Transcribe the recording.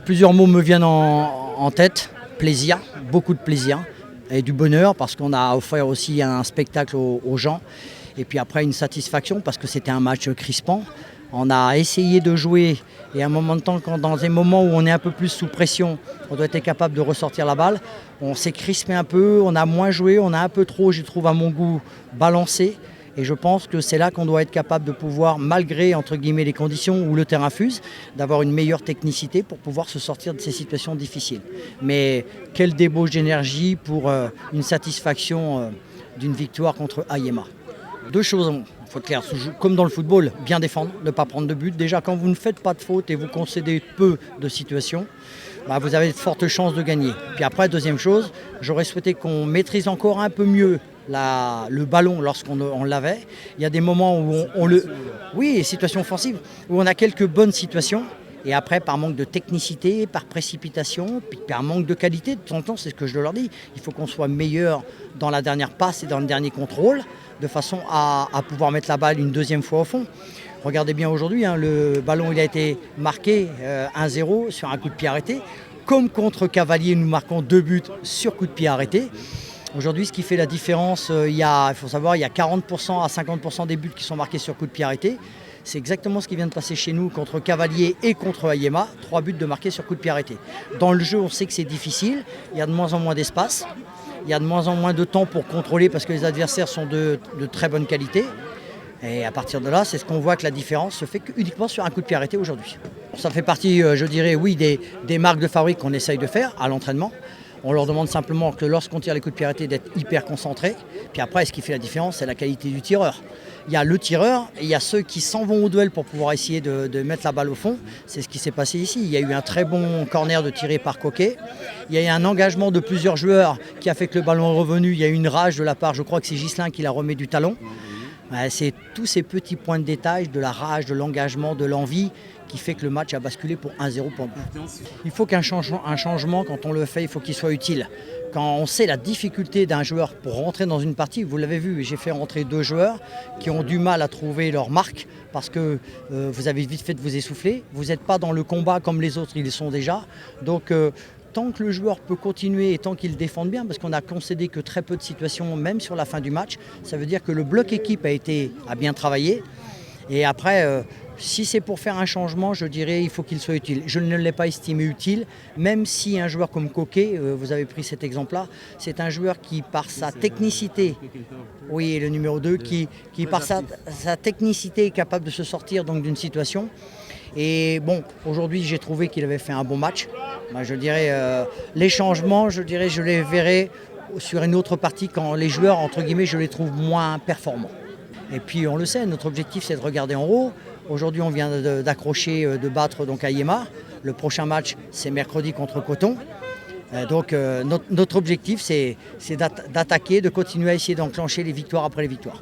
Plusieurs mots me viennent en tête. Plaisir, beaucoup de plaisir et du bonheur parce qu'on a offert aussi un spectacle aux gens. Et puis après une satisfaction parce que c'était un match crispant. On a essayé de jouer et à un moment de temps, dans des moments où on est un peu plus sous pression, on doit être capable de ressortir la balle. On s'est crispé un peu, on a moins joué, on a un peu trop, je trouve à mon goût, balancé. Et je pense que c'est là qu'on doit être capable de pouvoir, malgré entre guillemets les conditions où le terrain fuse, d'avoir une meilleure technicité pour pouvoir se sortir de ces situations difficiles. Mais quelle débauche d'énergie pour une satisfaction d'une victoire contre Ayema. Deux choses, il faut être clair, comme dans le football, bien défendre, ne pas prendre de but. Déjà, quand vous ne faites pas de faute et vous concédez peu de situations, vous avez de fortes chances de gagner. Puis après, deuxième chose, j'aurais souhaité qu'on maîtrise encore un peu mieux le ballon lorsqu'on l'avait. Il y a des moments où oui, situation offensive, où on a quelques bonnes situations. Et après, par manque de technicité, par précipitation, puis par manque de qualité, de temps en temps, c'est ce que je leur dis. Il faut qu'on soit meilleur dans la dernière passe et dans le dernier contrôle, de façon à pouvoir mettre la balle une deuxième fois au fond. Regardez bien aujourd'hui, le ballon il a été marqué 1-0 sur un coup de pied arrêté. Comme contre Cavalier, nous marquons 2 buts sur coup de pied arrêté. Aujourd'hui, ce qui fait la différence, il faut savoir, il y a 40% à 50% des buts qui sont marqués sur coup de pied arrêté. C'est exactement ce qui vient de passer chez nous contre Cavalier et contre Ayema. 3 buts de marqués sur coup de pied arrêté. Dans le jeu, on sait que c'est difficile. Il y a de moins en moins d'espace. Il y a de moins en moins de temps pour contrôler parce que les adversaires sont de très bonne qualité. Et à partir de là, c'est ce qu'on voit que la différence se fait uniquement sur un coup de pied arrêté aujourd'hui. Ça fait partie, je dirais, oui, des marques de fabrique qu'on essaye de faire à l'entraînement. On leur demande simplement que lorsqu'on tire les coups de pied arrêtés, d'être hyper concentré. Puis après, ce qui fait la différence, c'est la qualité du tireur. Il y a le tireur et il y a ceux qui s'en vont au duel pour pouvoir essayer de mettre la balle au fond. C'est ce qui s'est passé ici. Il y a eu un très bon corner de tiré par Coquet. Il y a eu un engagement de plusieurs joueurs qui a fait que le ballon est revenu. Il y a eu une rage de la part, je crois que c'est Ghislain qui la remet du talon. C'est tous ces petits points de détail, de la rage, de l'engagement, de l'envie qui fait que le match a basculé pour 1-0 pour nous. Il faut qu'un changement, quand on le fait, il faut qu'il soit utile. Quand on sait la difficulté d'un joueur pour rentrer dans une partie, vous l'avez vu, j'ai fait rentrer 2 joueurs qui ont du mal à trouver leur marque parce que vous avez vite fait de vous essouffler. Vous n'êtes pas dans le combat comme les autres, ils le sont déjà. Donc tant que le joueur peut continuer et tant qu'il défend bien, parce qu'on a concédé que très peu de situations, même sur la fin du match, ça veut dire que le bloc équipe a bien travaillé. Et après, si c'est pour faire un changement, je dirais il faut qu'il soit utile. Je ne l'ai pas estimé utile, même si un joueur comme Coquet, vous avez pris cet exemple-là, c'est un joueur qui, par sa technicité, oui, le numéro 2, qui par sa technicité est capable de se sortir donc d'une situation. Et bon, aujourd'hui, j'ai trouvé qu'il avait fait un bon match. Je dirais, les changements, je les verrai sur une autre partie quand les joueurs, entre guillemets, je les trouve moins performants. Et puis, on le sait, notre objectif, c'est de regarder en haut. Aujourd'hui, on vient d'accrocher, de battre donc Ayema. Le prochain match, c'est mercredi contre Coton. Donc, notre objectif, c'est d'attaquer, de continuer à essayer d'enclencher les victoires après les victoires.